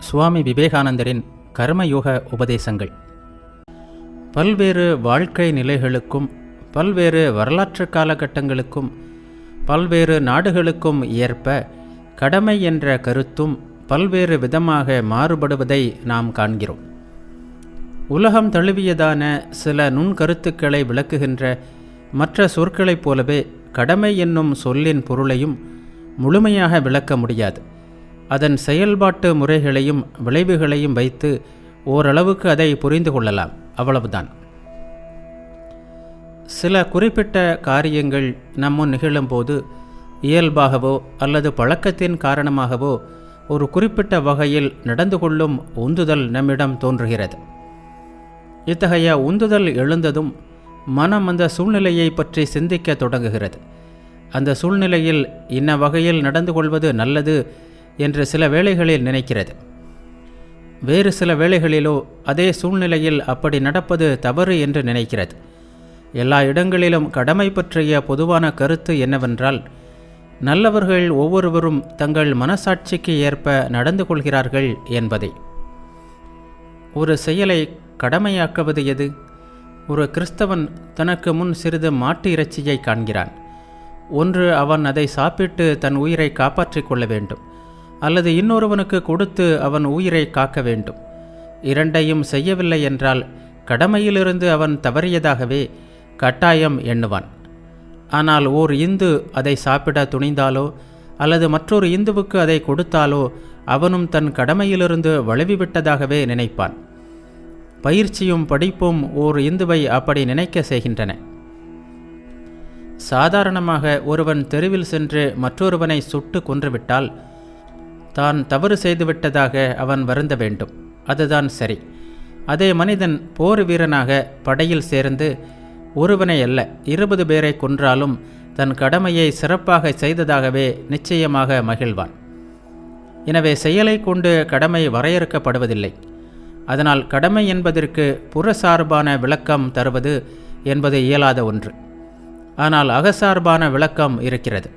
சுவாமி விவேகானந்தரின் கர்மயோக உபதேசங்கள். பல்வேறு வாழ்க்கை நிலைகளுக்கும் பல்வேறு வரலாற்று காலகட்டங்களுக்கும் பல்வேறு நாடுகளுக்கும் ஏற்ப கடமை என்ற கருத்தும் பல்வேறு விதமாக மாறுபடுவதை நாம் காண்கிறோம். உலகம் தழுவியதான சில நுண்கருத்துக்களை விளக்குகின்ற மற்ற சொற்களைப் போலவே கடமை என்னும் சொல்லின் பொருளையும் முழுமையாக விளக்க முடியாது. அதன் செயல்பாட்டு முறைகளையும் விளைவுகளையும் வைத்து ஓரளவுக்கு அதை புரிந்து கொள்ளலாம், அவ்வளவுதான். சில குறிப்பிட்ட காரியங்கள் நம்முன் நிகழும்போது இயல்பாகவோ அல்லது பழக்கத்தின் காரணமாகவோ ஒரு குறிப்பிட்ட வகையில் நடந்து கொள்ளும் உந்துதல் நம்மிடம் தோன்றுகிறது. இத்தகைய உந்துதல் எழுந்ததும் மனம் அந்த சூழ்நிலையை பற்றி சிந்திக்க தொடங்குகிறது. அந்த சூழ்நிலையில் இன்ன வகையில் நடந்து கொள்வது நல்லது என்று சில வேளைகளில் நினைக்கிறது. வேறு சில வேளைகளிலோ அதே சூழ்நிலையில் அப்படி நடப்பது தவறு என்று நினைக்கிறது. எல்லா இடங்களிலும் கடமை பற்றிய பொதுவான கருத்து என்னவென்றால், நல்லவர்கள் ஒவ்வொருவரும் தங்கள் மனசாட்சிக்கு ஏற்ப நடந்து கொள்கிறார்கள் என்பதே. ஒரு செயலை கடமையாக்குவது எது? ஒரு கிறிஸ்தவன் தனக்கு முன் சிறிது மாட்டு இறைச்சியை காண்கிறான். ஒன்று, அவன் அதை சாப்பிட்டு தன் உயிரை காப்பாற்றிக் கொள்ள வேண்டும், அல்லது இன்னொருவனுக்கு கொடுத்து அவன் உயிரை காக்க வேண்டும். இரண்டையும் செய்யவில்லை என்றால் கடமையிலிருந்து அவன் தவறியதாகவே கட்டாயம் எண்ணுவான். ஆனால் ஓர் இந்து அதை சாப்பிட துணிந்தாலோ அல்லது மற்றொரு இந்துவுக்கு அதை கொடுத்தாலோ அவனும் தன் கடமையிலிருந்து வழுவிவிட்டதாகவே நினைப்பான். பயிற்சியும் படிப்பும் ஓர் இந்துவை அப்படி நினைக்க செய்கின்றன. சாதாரணமாக ஒருவன் தெருவில் சென்று மற்றொருவனை சுட்டு கொன்றுவிட்டால் தான் தவறு செய்துவிட்டதாக அவன் வருந்த வேண்டும். அதுதான் சரி. அதே மனிதன் போர் வீரனாக படையில் சேர்ந்து ஒருவனை அல்ல 20 பேரை கொன்றாலும் தன் கடமையை சிறப்பாக செய்ததாகவே நிச்சயமாக மகிழ்வான். எனவே செயலை கொண்டு கடமை வரையறுக்கப்படுவதில்லை. அதனால் கடமை என்பதற்கு புறசார்பான விளக்கம் தருவது என்பது இயலாத ஒன்று. ஆனால் அகசார்பான விளக்கம் இருக்கிறது.